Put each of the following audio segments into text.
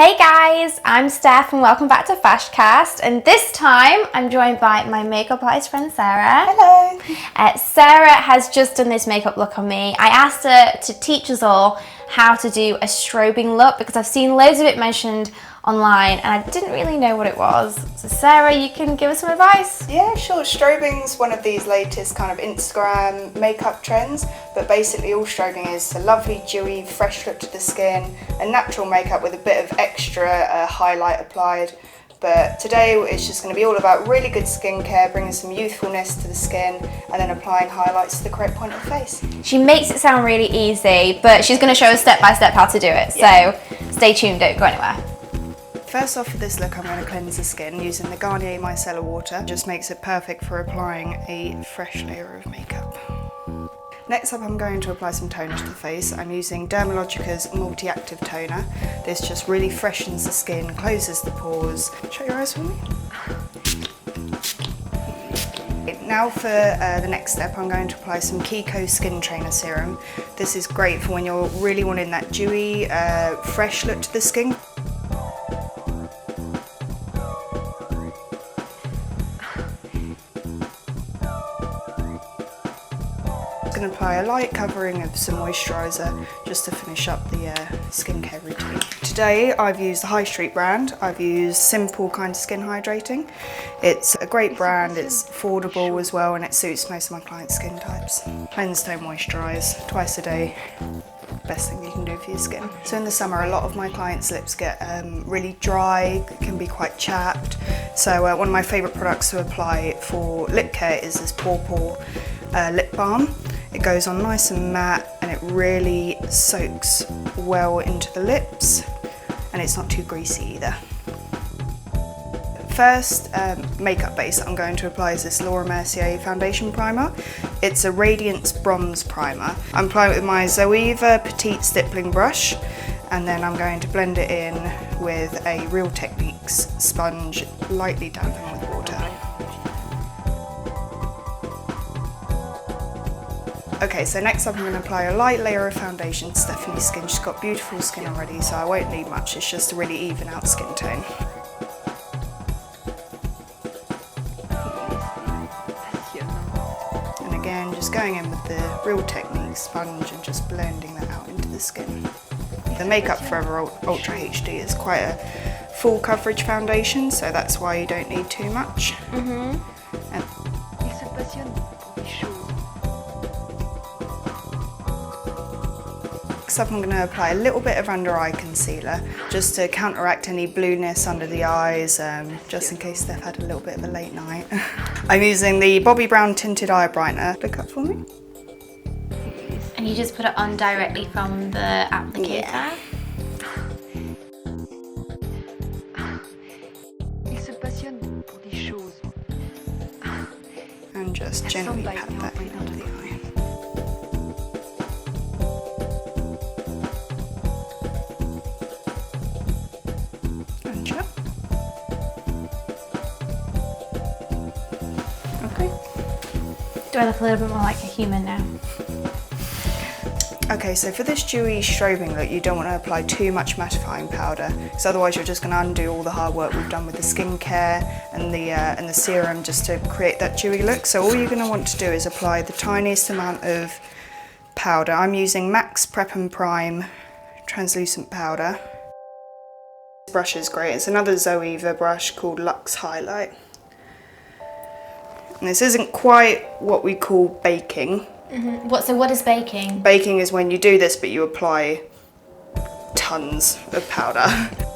Hey guys, I'm Steph and welcome back to FASHCAST, and this time I'm joined by my makeup artist friend Sarah. Hello! Sarah has just done this makeup look on me. I asked her to teach us all how to do a strobing look because I've seen loads of it mentioned online and I didn't really know what it was. So Sarah, you can give us some advice? Yeah, sure. Strobing's one of these latest kind of Instagram makeup trends, but basically all strobing is a lovely, dewy, fresh look to the skin, a natural makeup with a bit of extra highlight applied. But today it's just going to be all about really good skincare, bringing some youthfulness to the skin and then applying highlights to the correct point of the face. She makes it sound really easy, but she's going to show us step by step how to do it. Yeah. So stay tuned, don't go anywhere. First off for this look, I'm going to cleanse the skin using the Garnier Micellar water. Just makes it perfect for applying a fresh layer of makeup. Next up, I'm going to apply some toner to the face. I'm using Dermalogica's Multi-Active Toner. This just really freshens the skin, closes the pores. Shut your eyes for me. Now for the next step, I'm going to apply some Kiko Skin Trainer Serum. This is great for when you're really wanting that dewy, fresh look to the skin. I'm going to apply a light covering of some moisturiser just to finish up the skincare routine. Today I've used the High Street brand. I've used Simple kind of Skin Hydrating. It's a great brand, it's affordable as well, and it suits most of my clients' skin types. Cleanse, don't moisturise, twice a day. Best thing you can do for your skin. So in the summer a lot of my clients' lips get really dry, can be quite chapped. So one of my favourite products to apply for lip care is this Pore lip balm. It goes on nice and matte and it really soaks well into the lips and it's not too greasy either. First makeup base that I'm going to apply is this Laura Mercier foundation primer. It's a Radiance bronze primer. I'm applying it with my Zoeva Petite stippling brush and then I'm going to blend it in with a Real Techniques sponge, lightly dampened with water. Okay, so next up I'm going to apply a light layer of foundation to Stefani's skin. She's got beautiful skin already, so I won't need much. It's just to really even out skin tone. And again, just going in with the Real Techniques sponge and just blending that out into the skin. The Makeup Forever Ultra HD is quite a full coverage foundation, so that's why you don't need too much. Next up I'm going to apply a little bit of under eye concealer just to counteract any blueness under the eyes, just in case Steph had a little bit of a late night. I'm using the Bobbi Brown Tinted Eye Brightner. Look up for me. And you just put it on directly from the applicator? Yeah. And just gently pat that in under the eye. Do I look a little bit more like a human now? Okay, so for this dewy strobing look, you don't want to apply too much mattifying powder, because otherwise you're just going to undo all the hard work we've done with the skincare and the serum just to create that dewy look. So all you're going to want to do is apply the tiniest amount of powder. I'm using Max Prep and Prime translucent powder. This brush is great. It's another Zoeva brush called Luxe Highlight. And this isn't quite what we call baking. So what is baking? Baking is when you do this but you apply tons of powder.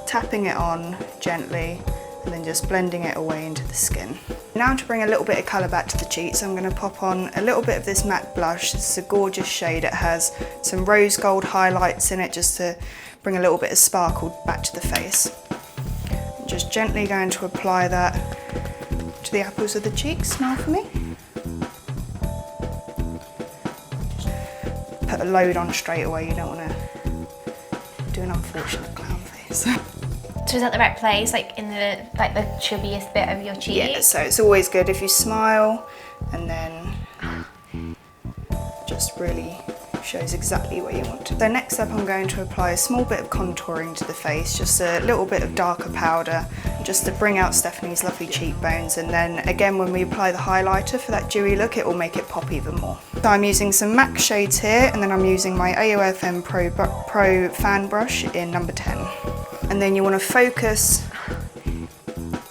Tapping it on gently and then just blending it away into the skin. Now to bring a little bit of colour back to the cheeks, I'm going to pop on a little bit of this matte blush. This is a gorgeous shade. It has some rose gold highlights in it just to bring a little bit of sparkle back to the face. I'm just gently going to apply that to the apples of the cheeks. Smile for me. Put a load on straight away, you don't want to do an unfortunate clown face. So is that the right place, like in the chubbiest bit of your cheek? Yeah, so it's always good if you smile and then just really shows exactly where you want it. So next up, I'm going to apply a small bit of contouring to the face, just a little bit of darker powder, just to bring out Stefani's lovely cheekbones. And then again, when we apply the highlighter for that dewy look, it will make it pop even more. So I'm using some MAC shades here, and then I'm using my AOFM Pro fan brush in number 10. And then you want to focus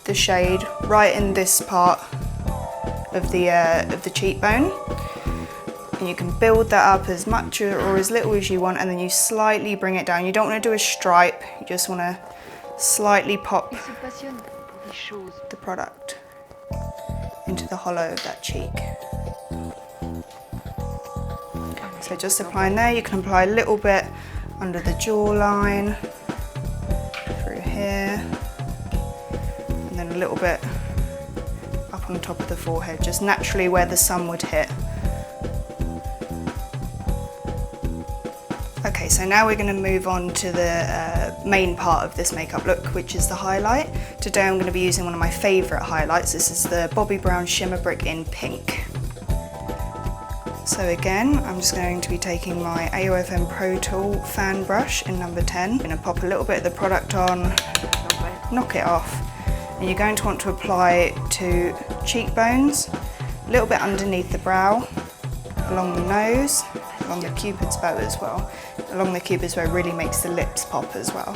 the shade right in this part of the cheekbone. And you can build that up as much or as little as you want, and then you slightly bring it down. You don't want to do a stripe, you just want to slightly pop the product into the hollow of that cheek. So just applying there. You can apply a little bit under the jawline, through here, and then a little bit up on top of the forehead, just naturally where the sun would hit. Okay, so now we're going to move on to the main part of this makeup look, which is the highlight. Today I'm going to be using one of my favourite highlights. This is the Bobbi Brown Shimmer Brick in pink. So again, I'm just going to be taking my AOFM Pro Tool fan brush in number 10. I'm going to pop a little bit of the product on, knock it off, and you're going to want to apply it to cheekbones, a little bit underneath the brow, along the nose, along the cupid's bow as well. Along the cupid's bow really makes the lips pop as well.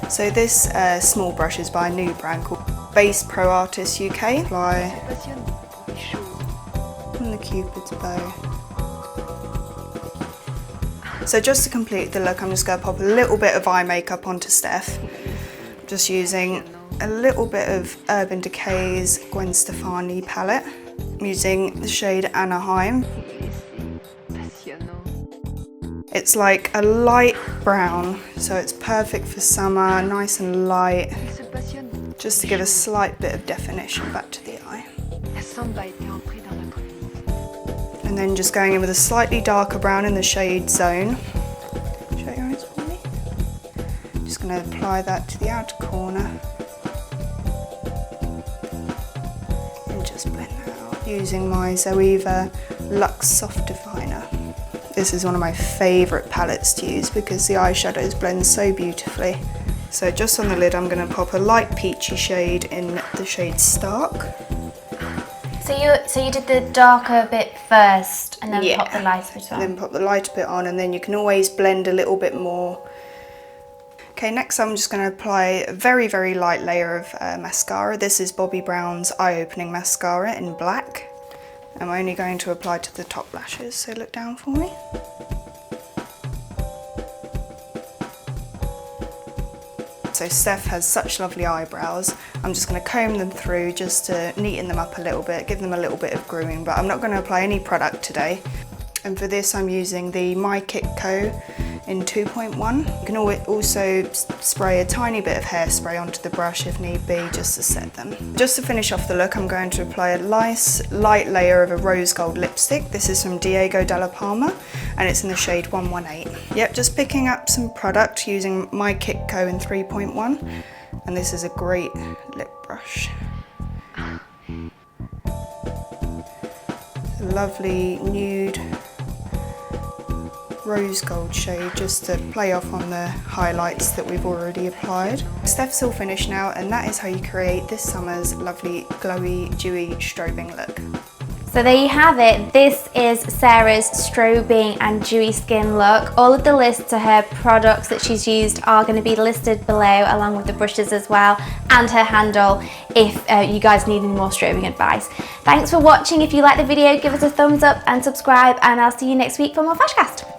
So this small brush is by a new brand called Beige Pro Artist UK. Apply on the cupid's bow. So just to complete the look, I'm just going to pop a little bit of eye makeup onto Steph. Just using a little bit of Urban Decay's Gwen Stefani palette. I'm using the shade Anaheim. It's like a light brown, so it's perfect for summer, nice and light, just to give a slight bit of definition back to the eye. And then just going in with a slightly darker brown in the shade Zone. Show your eyes for me. Just going to apply that to the outer corner. And just blend that out using my Zoeva Luxe Soft Definer. This is one of my favourite palettes to use because the eyeshadows blend so beautifully. So just on the lid, I'm going to pop a light peachy shade in the shade Stark. So you did the darker bit first and then pop the lighter bit on? Then pop the lighter bit on, and then you can always blend a little bit more. Okay, next I'm just going to apply a very, very light layer of mascara. This is Bobbi Brown's Eye Opening Mascara in black. I'm only going to apply to the top lashes, so look down for me. So Steph has such lovely eyebrows. I'm just going to comb them through just to neaten them up a little bit, give them a little bit of grooming, but I'm not going to apply any product today. And for this I'm using the Kiko in 2.1. You can also spray a tiny bit of hairspray onto the brush if need be, just to set them. Just to finish off the look, I'm going to apply a nice light layer of a rose gold lipstick. This is from Diego Della Palma and it's in the shade 118. Yep, just picking up some product using my Kiko in 3.1, and this is a great lip brush. A lovely nude rose gold shade just to play off on the highlights that we've already applied. Steph's all finished now, and that is how you create this summer's lovely glowy dewy strobing look. So there you have it. This is Sarah's strobing and dewy skin look. All of the lists to her products that she's used are going to be listed below, along with the brushes as well, and her handle if you guys need any more strobing advice. Thanks for watching. If you like the video, give us a thumbs up and subscribe, and I'll see you next week for more FASHCAST.